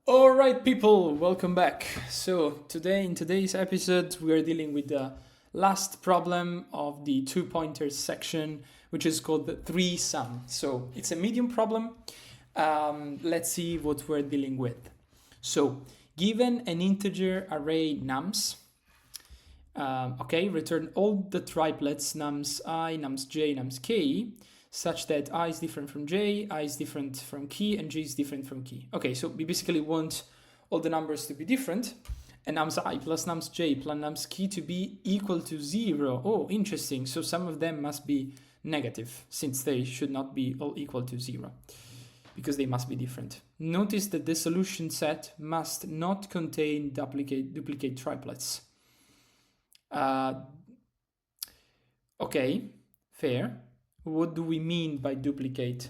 All right, people, welcome back. So in today's episode, we are dealing with the last problem of the two pointers section, which is called the three sum. So it's a medium problem. Let's see what we're dealing with. So given an integer array nums, return all the triplets nums I, nums j, nums k, such that I is different from j, I is different from key, and j is different from key. Okay, so we basically want all the numbers to be different, and nums I plus nums j plus nums key to be equal to 0. Oh, interesting. So some of them must be negative, since they should not be all equal to 0, because they must be different. Notice that the solution set must not contain duplicate triplets. Okay, fair. What do we mean by duplicate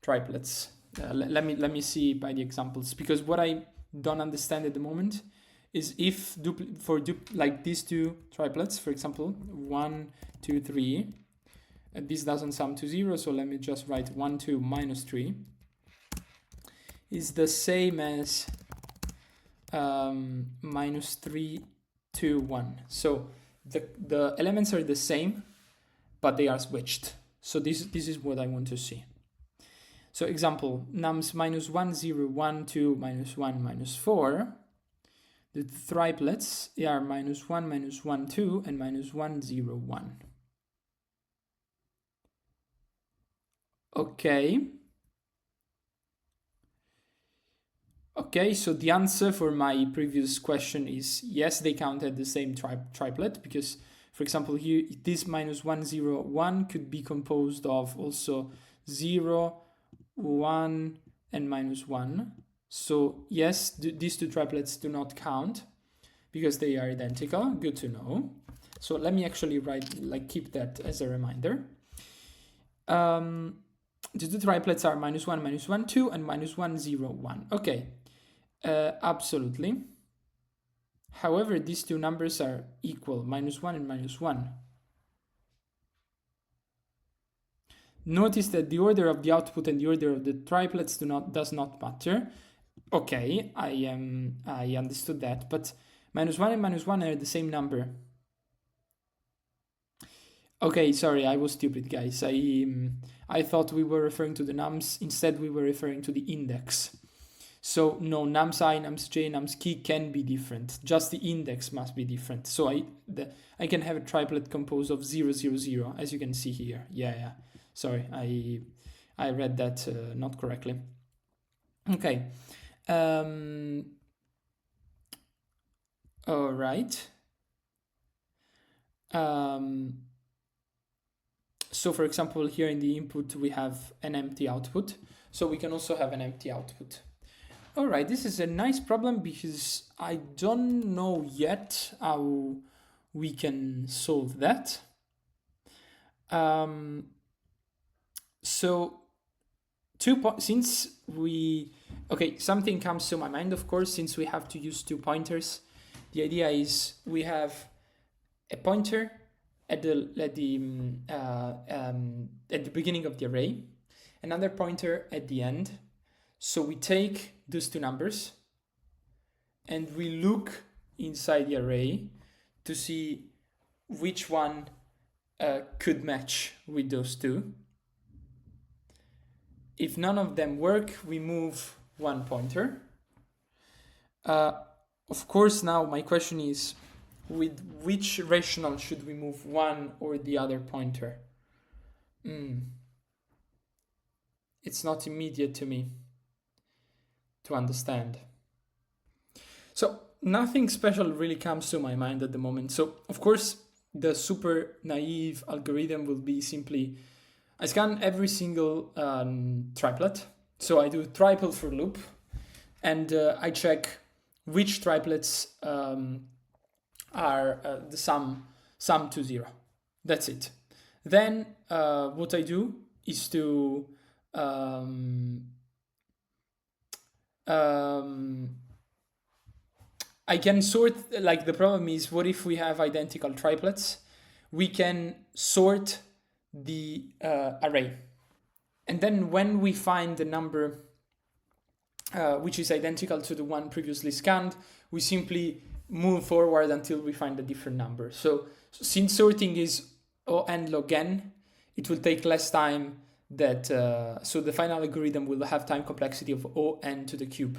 triplets? Let me see by the examples, because what I don't understand at the moment is if like these two triplets, for example, 1, 2, 3, and this doesn't sum to 0, so let me just write 1, 2 minus 3 is the same as minus 3, 2, 1. So the elements are the same, but they are switched. So this is what I want to see. So example, nums minus 1, 0, 1, 2, minus 1, minus 4. The triplets are minus 1, 2, and minus 1, 0, 1. Okay. Okay, so the answer for my previous question is yes, they counted the same triplet, because for example, here, this minus 1, 0, 1 could be composed of also 0, 1, and minus 1. So yes, these two triplets do not count because they are identical. Good to know. So let me actually keep that as a reminder. The two triplets are minus 1, 2, and minus 1, 0, 1. Okay, absolutely. However, these two numbers are equal, minus 1 and minus 1. Notice that the order of the output and the order of the triplets does not matter. Okay, I understood that, but minus 1 and minus 1 are the same number. Okay, sorry, I was stupid, guys. I thought we were referring to the nums. Instead, we were referring to the index. So no, nums I, nums j, nums key can be different. Just the index must be different. So I can have a triplet composed of 0, 0, 0, as you can see here. Yeah. Sorry, I read that not correctly. Okay. All right. So for example, here in the input, we have an empty output. So we can also have an empty output. All right, this is a nice problem because I don't know yet how we can solve that. So something comes to my mind, of course, since we have to use 2 pointers. The idea is we have a pointer at the beginning of the array, another pointer at the end. So we take those two numbers and we look inside the array to see which one could match with those two. If none of them work, we move one pointer. Of course, now my question is, with which rational should we move one or the other pointer? It's not immediate to me to understand. So nothing special really comes to my mind at the moment. So of course, the super naive algorithm will be simply, I scan every single triplet. So I do triple for loop, and I check which triplets are the sum to 0. That's it. Then what I do is to I can sort, the problem is, what if we have identical triplets? We can sort the array. And then when we find the number which is identical to the one previously scanned, we simply move forward until we find a different number. So since sorting is O(n) log n, it will take less time that, so the final algorithm will have time complexity of O(n) to the cube.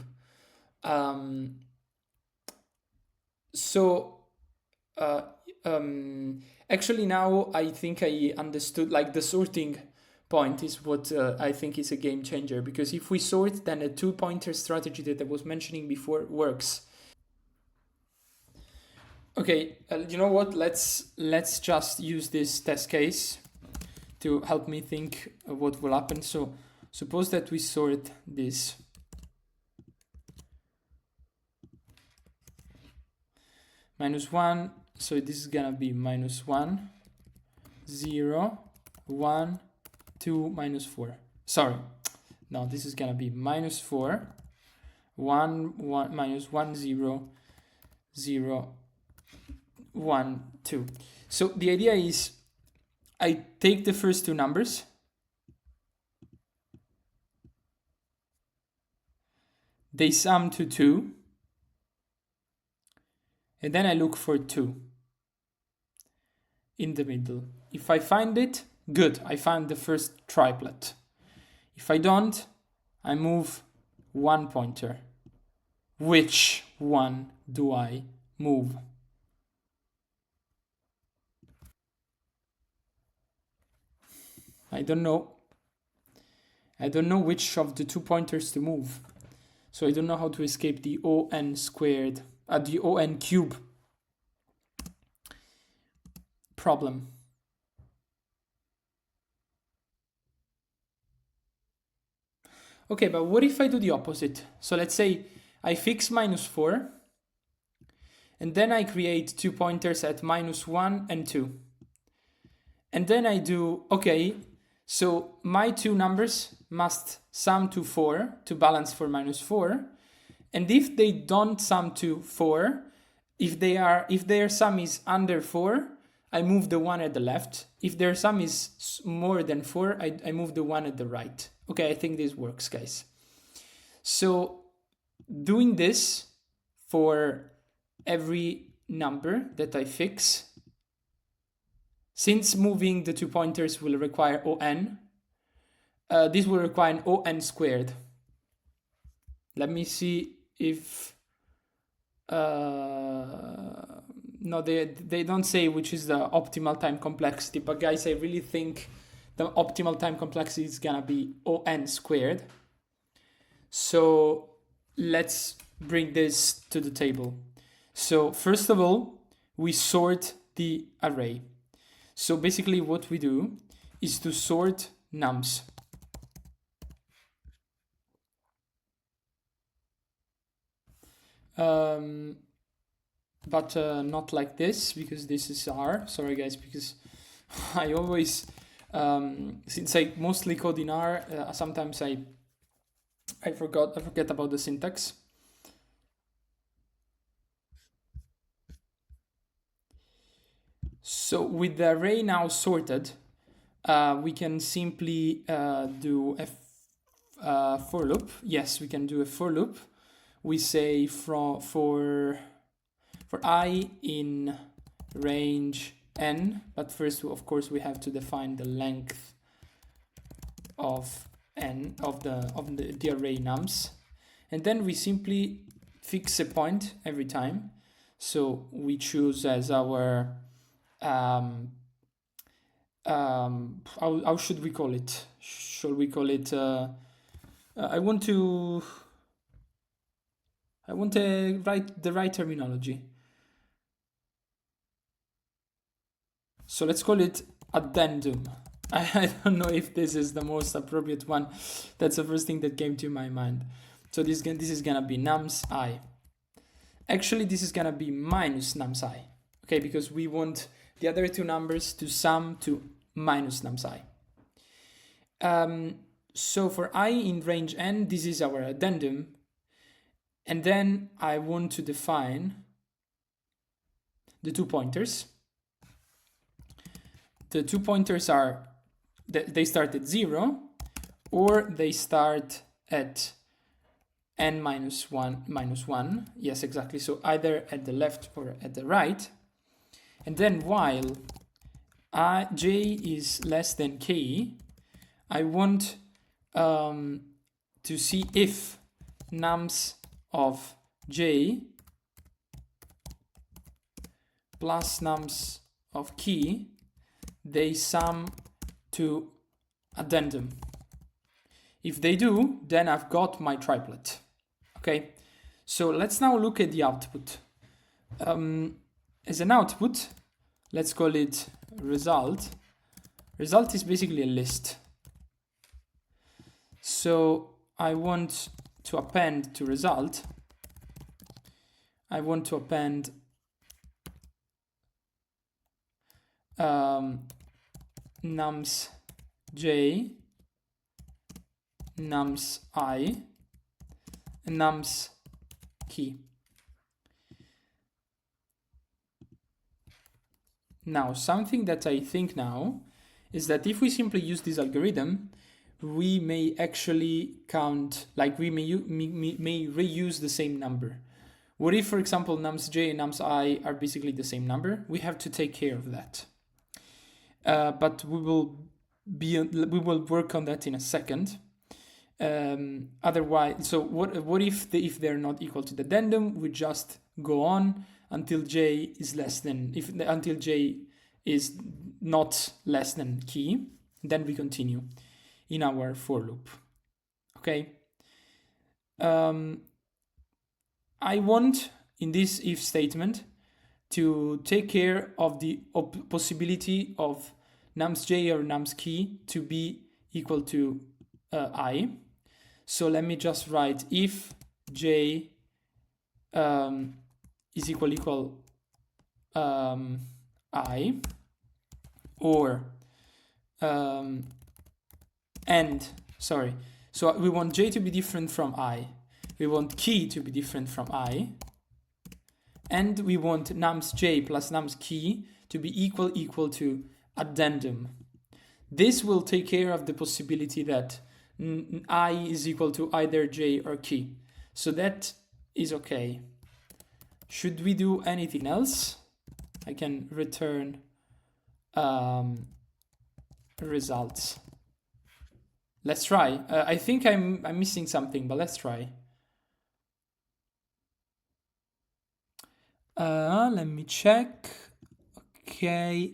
Actually now I think I understood, like the sorting point is what I think is a game changer, because if we sort, then a 2-pointer strategy that I was mentioning before works. Okay, you know what? Let's just use this test case to help me think of what will happen. So suppose that we sort this. -1, so this is gonna be -1, 0, 1, 2, -4. Sorry, no, this is gonna be -4, 1, 1, -1, 0, 0, 1, 2. So the idea is I take the first two numbers, they sum to 2, and then I look for 2 in the middle. If I find it, good, I found the first triplet. If I don't, I move 1 pointer. Which one do I move? I don't know. I don't know which of the 2 pointers to move. So I don't know how to escape the O(n) squared, the O(n) cube problem. Okay, but what if I do the opposite? So let's say I fix -4, and then I create 2 pointers at -1 and 2. And then I do, okay, so my 2 numbers must sum to 4 to balance for -4. And if they don't sum to 4, if their sum is under 4, I move the one at the left. If their sum is more than 4, I move the one at the right. Okay, I think this works, guys. So doing this for every number that I fix, since moving the 2 pointers will require O(n), this will require an O(n) squared. Let me see if... no, they don't say which is the optimal time complexity, but guys, I really think the optimal time complexity is gonna be O(n) squared. So let's bring this to the table. So first of all, we sort the array. So basically what we do is to sort nums. But not like this, because this is R. Sorry guys, because I always, since I mostly code in R, sometimes I forget about the syntax. So with the array now sorted, we can simply do a for loop. Yes, we can do a for loop. We say for I in range n, but first, of course, we have to define the length of n of the array nums, and then we simply fix a point every time. So we choose as our how should we call it? Shall we call it? I want to write the right terminology. So let's call it addendum. I don't know if this is the most appropriate one. That's the first thing that came to my mind. So this is gonna be nums I. Actually, this is gonna be minus nums I. Okay, because we want the other two numbers to sum to minus nums I. So for I in range n, this is our addendum. And then I want to define the 2 pointers. The 2 pointers are, they start at 0, or they start at n minus 1, yes, exactly, so either at the left or at the right. And then while j is less than k, I want to see if nums of j plus nums of key, they sum to addendum. If they do, then I've got my triplet. Okay, so let's now look at the output. As an output, let's call it result. Result is basically a list. So I want to append to result, I want to append nums j, nums I, and nums key. Now, something that I think now is that if we simply use this algorithm, we may actually count, like we may reuse the same number. What if, for example, nums j and nums I are basically the same number? We have to take care of that. But we will work on that in a second. Otherwise, so what if they're not equal to the addendum? We just go on until j is less than, until j is not less than key, then we continue in our for loop. Okay. I want in this if statement to take care of the possibility of nums j or nums key to be equal to I. So let me just write if j is equal I, or so we want j to be different from I, we want key to be different from I, and we want nums j plus nums key to be equal to addendum. This will take care of the possibility that I is equal to either j or key. So that is okay. Should we do anything else? I can return results. Let's try. I think I'm missing something, but let's try. Let me check. Okay.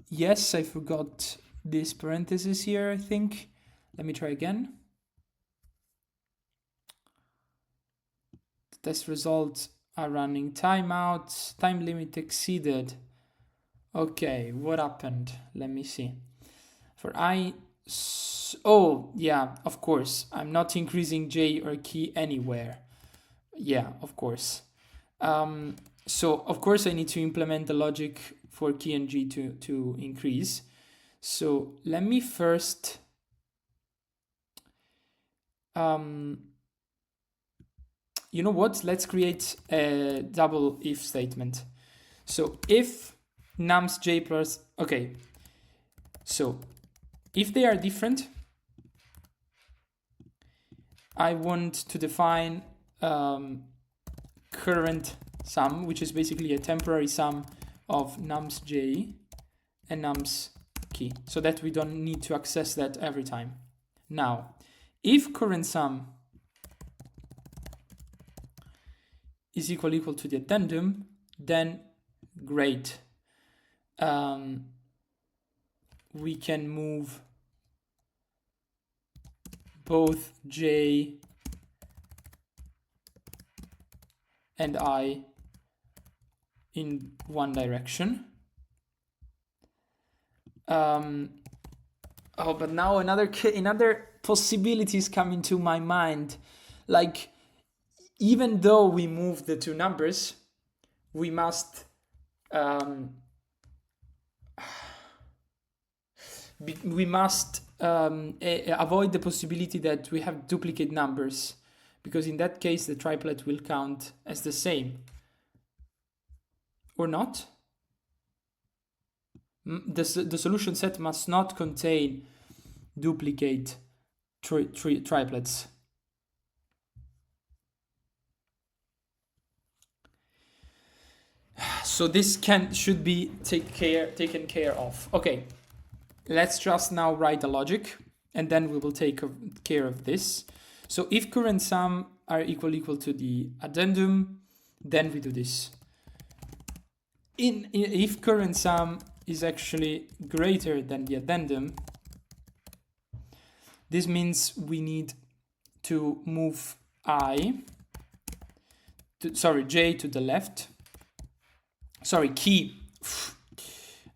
Yes, I forgot this parenthesis here, I think. Let me try again. The test results are running timeout, time limit exceeded. Okay, what happened? Let me see. For oh, yeah, of course. I'm not increasing j or key anywhere. Yeah, of course. So, of course, I need to implement the logic for key and g to increase. So, let me first... you know what? Let's create a double if statement. So, if nums j plus... Okay. So, if they are different, I want to define current sum, which is basically a temporary sum of nums j and nums key, so that we don't need to access that every time. Now, if current sum is equal to the addendum, then great. We can move both j and I in one direction. Oh, but now another possibility is coming to my mind. Like, even though we move the two numbers, we must avoid the possibility that we have duplicate numbers, because in that case the triplet will count as the same. Or not? The solution set must not contain duplicate triplets. So this should be taken care of. Okay, let's just now write a logic, and then we will take care of this. So if current sum are equal to the addendum, then we do this. If current sum is actually greater than the addendum, this means we need to move j to the left. Sorry, key.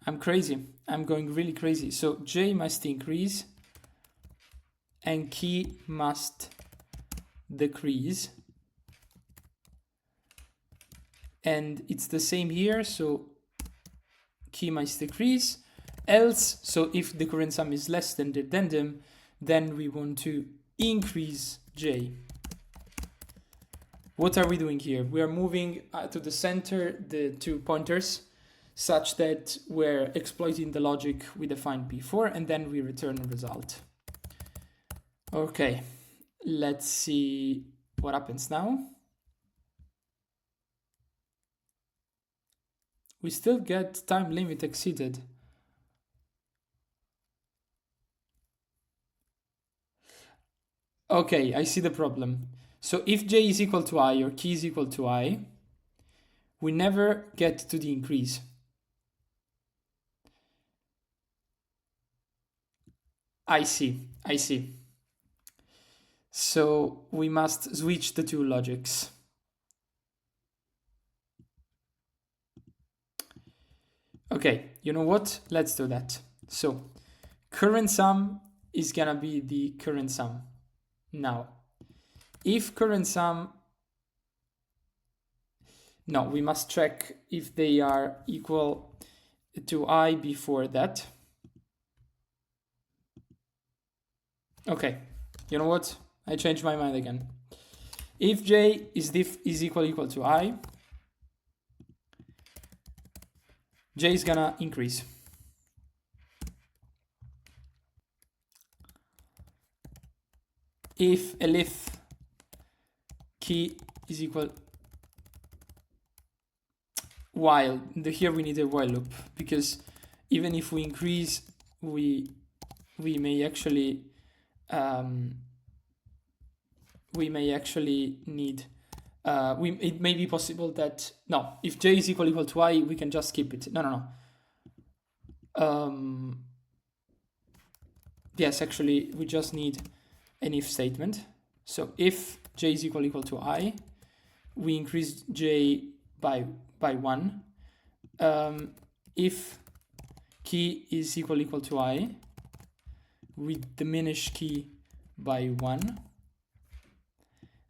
I'm crazy. I'm going really crazy. So j must increase and key must decrease. And it's the same here. So key must decrease. Else, so if the current sum is less than the addendum, then we want to increase j. What are we doing here? We are moving to the center the two pointers such that we're exploiting the logic we defined before, and then we return a result. Okay, let's see what happens now. We still get time limit exceeded. Okay, I see the problem. So if j is equal to I or key is equal to I, we never get to the increase. I see. So we must switch the two logics. Okay, you know what? Let's do that. So current sum is gonna be the current sum. Now, if current sum, no, we must check if they are equal to I before that. Okay, you know what? I changed my mind again. If j is equal to I, j is gonna increase. If elif key is equal, while, here we need a while loop, because even if we increase, we may actually need, it may be possible that, no, if j is equal to I, we can just skip it. No. Yes, actually, we just need an if statement. So if j is equal to I, we increase j by 1. If key is equal to I, we diminish key by 1.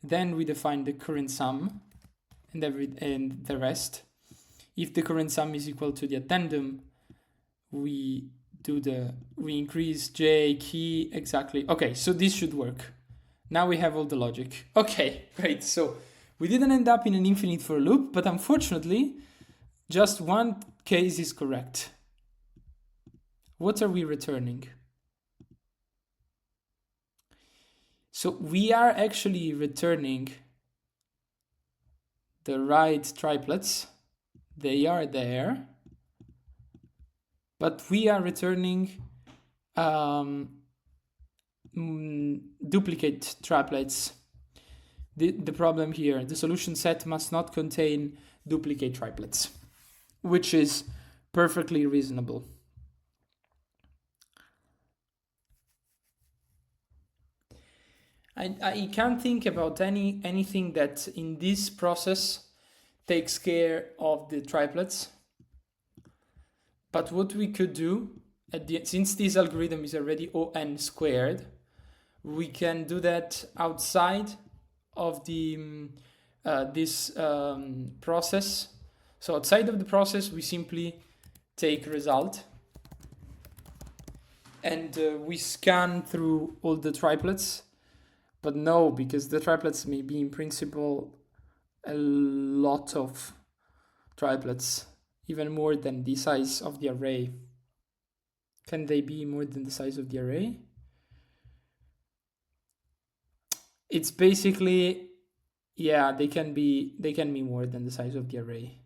Then we define the current sum and the rest. If the current sum is equal to the addendum, we increase j key exactly. Okay, so this should work. Now we have all the logic. Okay, great. So we didn't end up in an infinite for loop, but unfortunately, just one case is correct. What are we returning? So we are actually returning the right triplets. They are there. But we are returning duplicate triplets. The problem here, the solution set must not contain duplicate triplets, which is perfectly reasonable. I can't think about anything that in this process takes care of the triplets. But what we could do, since this algorithm is already O(n) squared, we can do that outside of the this process. So outside of the process, we simply take result and we scan through all the triplets. But no, because the triplets may be in principle a lot of triplets, even more than the size of the array. Can they be more than the size of the array? It's basically, yeah, they can be more than the size of the array.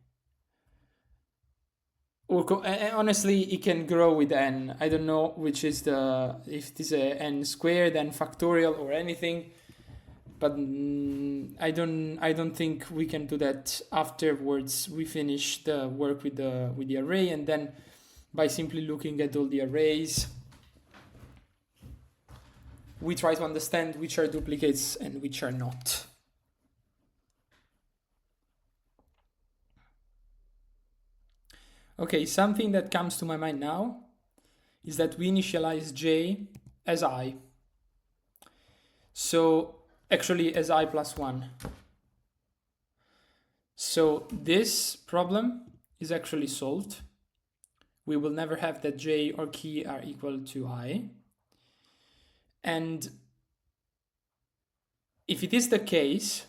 honestly, it can grow with n. I don't know which is if it is a n squared, n factorial, or anything. But I don't think we can do that afterwards. We finish the work with the array, and then by simply looking at all the arrays, we try to understand which are duplicates and which are not. Okay, something that comes to my mind now is that we initialize j as I. So actually as I plus 1. So this problem is actually solved. We will never have that j or key are equal to I. And if it is the case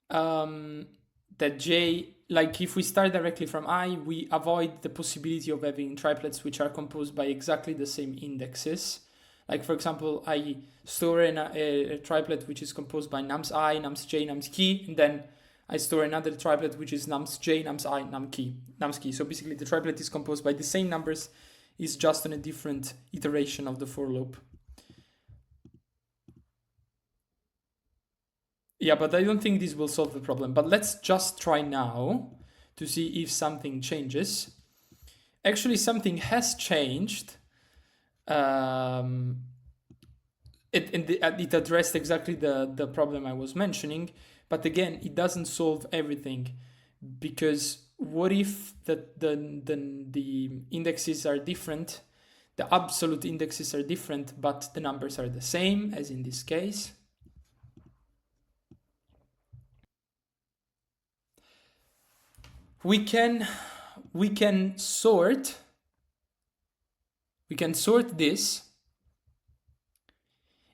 that j, like if we start directly from I, we avoid the possibility of having triplets which are composed by exactly the same indexes. Like for example, I store a triplet which is composed by nums I, nums j, nums key, and then I store another triplet which is nums j, nums I, nums key. So basically the triplet is composed by the same numbers, is just on a different iteration of the for loop. Yeah, but I don't think this will solve the problem. But let's just try now to see if something changes. Actually, something has changed. It addressed exactly the problem I was mentioning. But again, it doesn't solve everything. Because what if the indexes are different? The absolute indexes are different, but the numbers are the same, as in this case. We can sort this,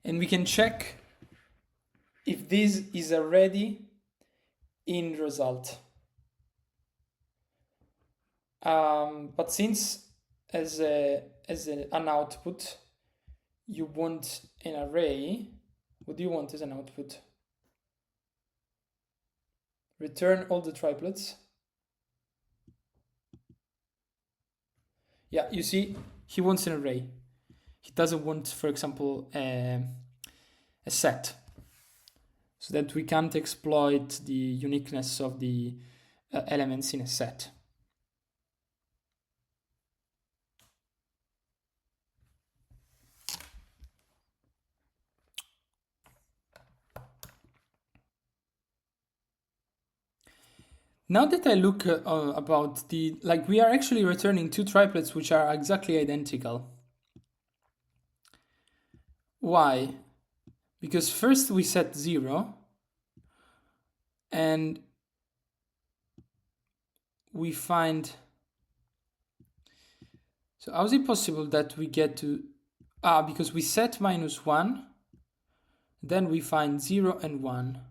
and we can check if this is already in result. But since as an output you want an array, what do you want as an output? Return all the triplets. Yeah, you see, he wants an array. He doesn't want, for example, a set, so that we can't exploit the uniqueness of the elements in a set. Now that I look about we are actually returning two triplets which are exactly identical. Why? Because first we set 0, and we find... So how is it possible that we get to... because we set -1, then we find 0 and 1.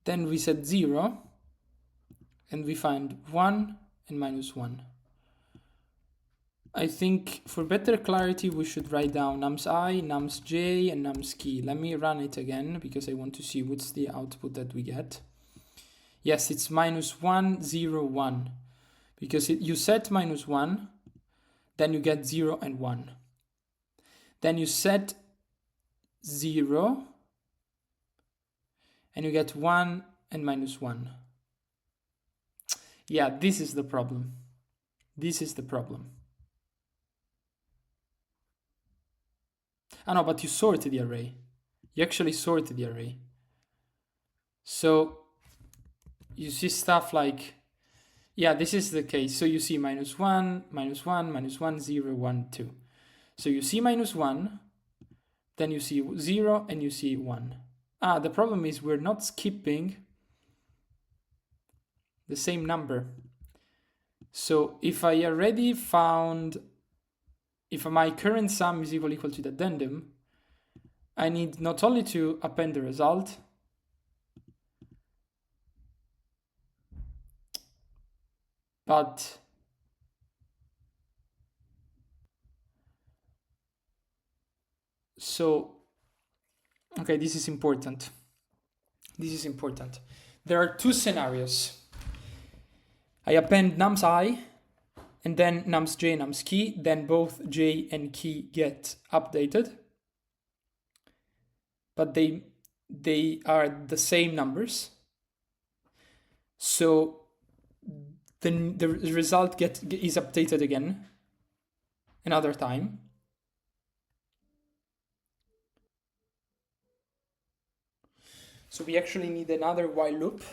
Then we set 0, and we find 1 and -1. I think for better clarity, we should write down nums I, nums j, and nums key. Let me run it again, because I want to see what's the output that we get. Yes, it's -1, 0, 1. Because you set -1, then you get 0 and 1. Then you set 0, and you get 1 and -1. Yeah, this is the problem. This is the problem. No, but you sorted the array. You actually sorted the array. So you see stuff like, yeah, this is the case. So you see -1, -1, -1, 0, 1, 2. So you see -1, then you see 0, and you see 1. The problem is we're not skipping the same number. So if I already found, if my current sum is equal to the addendum, I need not only to append the result, but so, okay, this is important. This is important. there are two scenarios. I append nums I, and then nums j, nums key, then both j and key get updated. But they are the same numbers. So then the result is updated again another time. So we actually need another while loop.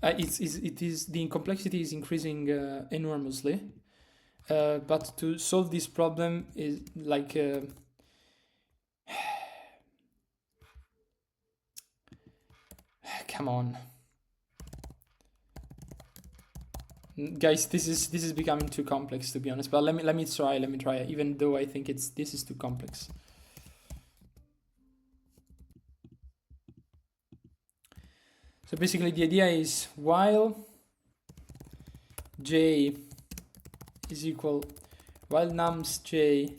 The complexity is increasing enormously. But to solve this problem is like come on, guys, this is becoming too complex, to be honest. But let me try, even though I think this is too complex. So basically the idea is while j is equal, while nums j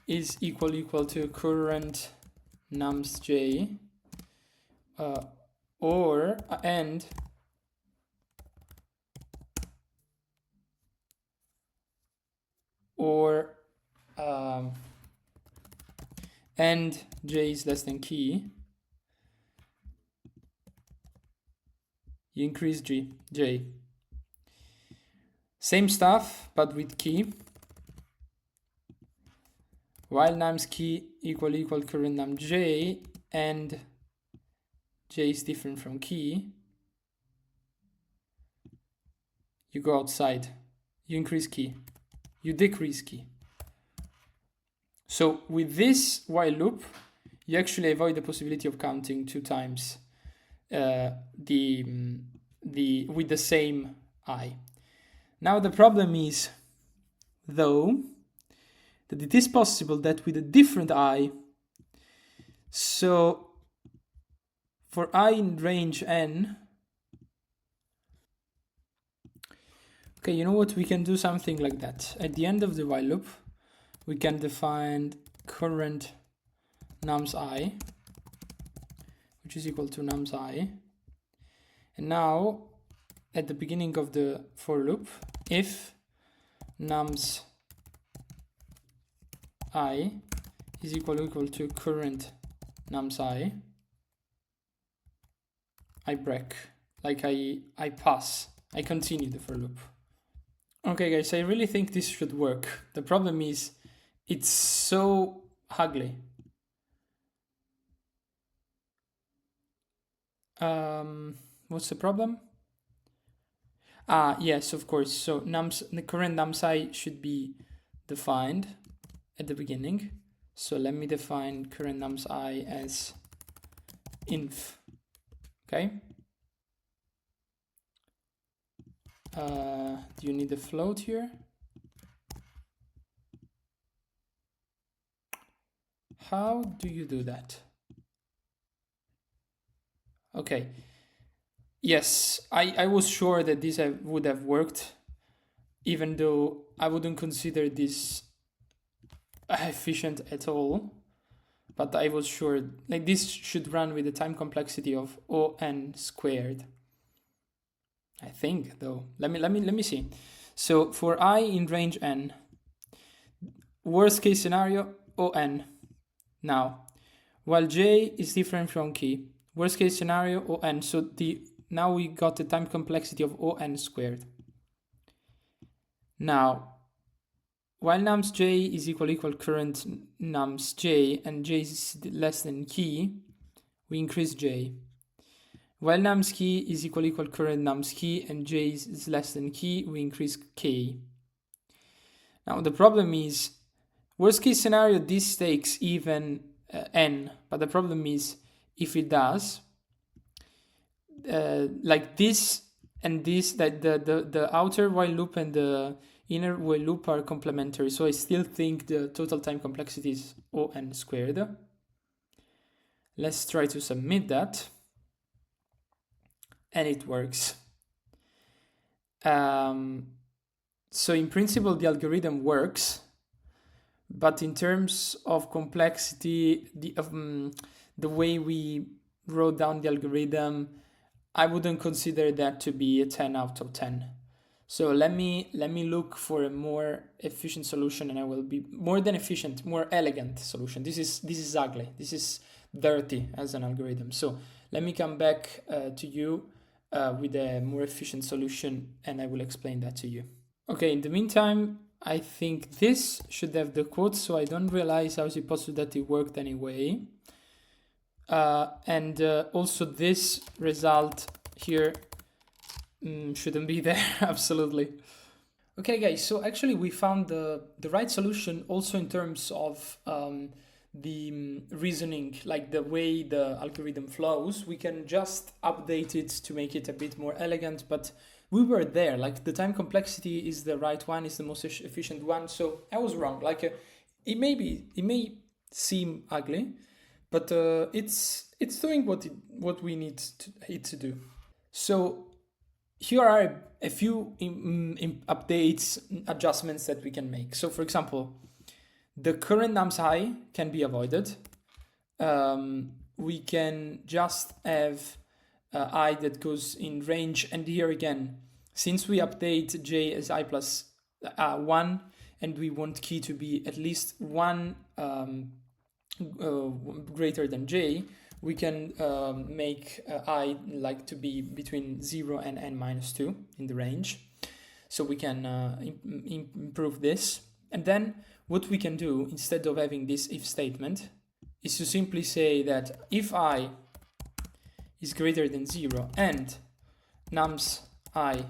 is equal to current nums j, or and or and j is less than key, you increase j. Same stuff, but with key. While nums key equal current num j, and j is different from key, you go outside, you increase key, you decrease key. So with this while loop, you actually avoid the possibility of counting two times with the same I. Now the problem is, though, that it is possible that with a different I, so for I in range n, okay, you know what, we can do something like that. At the end of the while loop, we can define current nums I, which is equal to nums I. And now, at the beginning of the for loop, if nums I is equal to current nums I break, like I pass, I continue the for loop. Okay guys, I really think this should work. The problem is, it's so ugly. What's the problem? Yes, of course. So the current nums I should be defined at the beginning. So let me define current nums I as inf. Okay. Do you need a float here? How do you do that? Okay. Yes, I was sure that this would have worked, even though I wouldn't consider this efficient at all. But I was sure, like, this should run with the time complexity of O(n) squared. I think, though. Let me see. So for I in range n, worst case scenario O(n). Now, while j is different from key, worst case scenario O(n). So now we got the time complexity of O(n) squared. Now, while nums j is equal current nums j, and j is less than key, we increase j. While nums key is equal current nums key, and j is less than key, we increase k. Now the problem is, worst case scenario, this takes even n, but the problem is, if it does, like this and this, that the outer while loop and the inner while loop are complementary, so I still think the total time complexity is O(n) squared. Let's try to submit that, and it works. So in principle, the algorithm works, But in terms of complexity, the way we wrote down the algorithm, I wouldn't consider that to be a 10 out of 10. So let me look for a more efficient solution, and I will be more than efficient, more elegant solution. This is ugly. This is dirty as an algorithm. So let me come back to you with a more efficient solution, and I will explain that to you. Okay, in the meantime, I think this should have the quote, so I don't realize how is it possible that it worked anyway. And also this result here shouldn't be there, absolutely. Okay, guys, so actually we found the right solution also in terms of the reasoning, like the way the algorithm flows. We can just update it to make it a bit more elegant, but we were there. Like the time complexity is the right one, is the most efficient one. So I was wrong. Like it may seem ugly, but it's doing what we need it to do. So here are a few updates, adjustments that we can make. So for example, the current nums I can be avoided. We can just have I that goes in range, and here again, since we update j as I plus 1, and we want key to be at least 1 greater than j, we can make I like to be between 0 and n minus 2 in the range. So we can improve this. And then what we can do, instead of having this if statement, is to simply say that if I is greater than 0 and nums I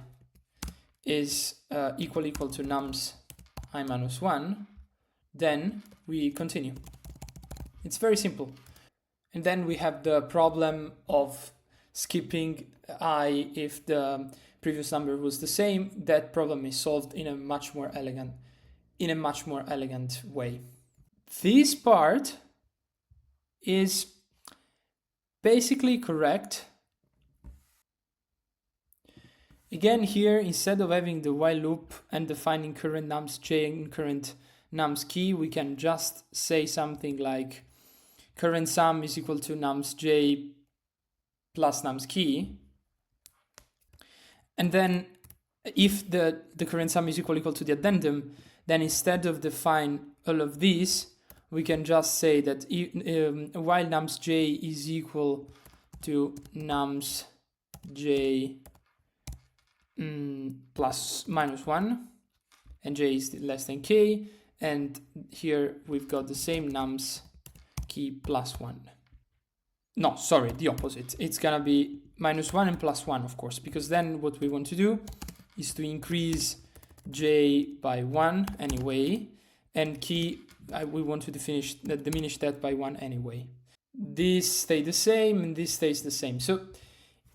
is equal to nums I minus 1, then we continue. It's very simple. And then we have the problem of skipping I if the previous number was the same. That problem is solved in a much more elegant way. This part is basically correct. Again, here, instead of having the while loop and defining current nums j and current nums key, we can just say something like current sum is equal to nums j plus nums key. And then if the current sum is equal to the addendum, then instead of define all of these, we can just say that while nums j is equal to nums j plus minus 1, and j is less than k, and here we've got the same nums key plus 1. No, sorry, the opposite. It's gonna be minus 1 and plus 1, of course, because then what we want to do is to increase j by 1 anyway, and key we want to diminish that by 1 anyway. This stays the same and this stays the same. So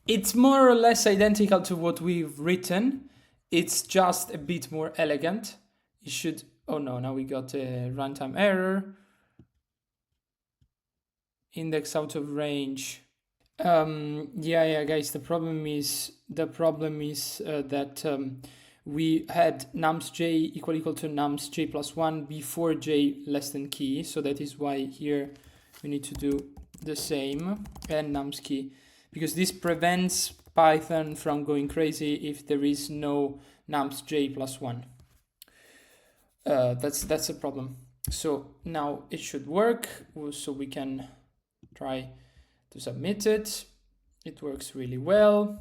it's more or less identical to what we've written. It's just a bit more elegant. It should, oh no, now we got a runtime error. Index out of range. Yeah, guys, the problem is that we had nums j equal to nums j plus 1 before j less than key, so that is why here we need to do the same and nums key, because this prevents Python from going crazy if there is no nums j plus 1. That's a problem. So now it should work, so we can try to submit it. It works really well.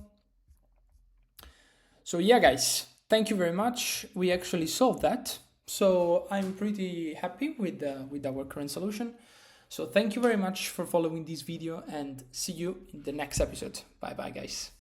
So yeah, guys, thank you very much. We actually solved that. So I'm pretty happy with our current solution. So thank you very much for following this video, and see you in the next episode. Bye bye, guys.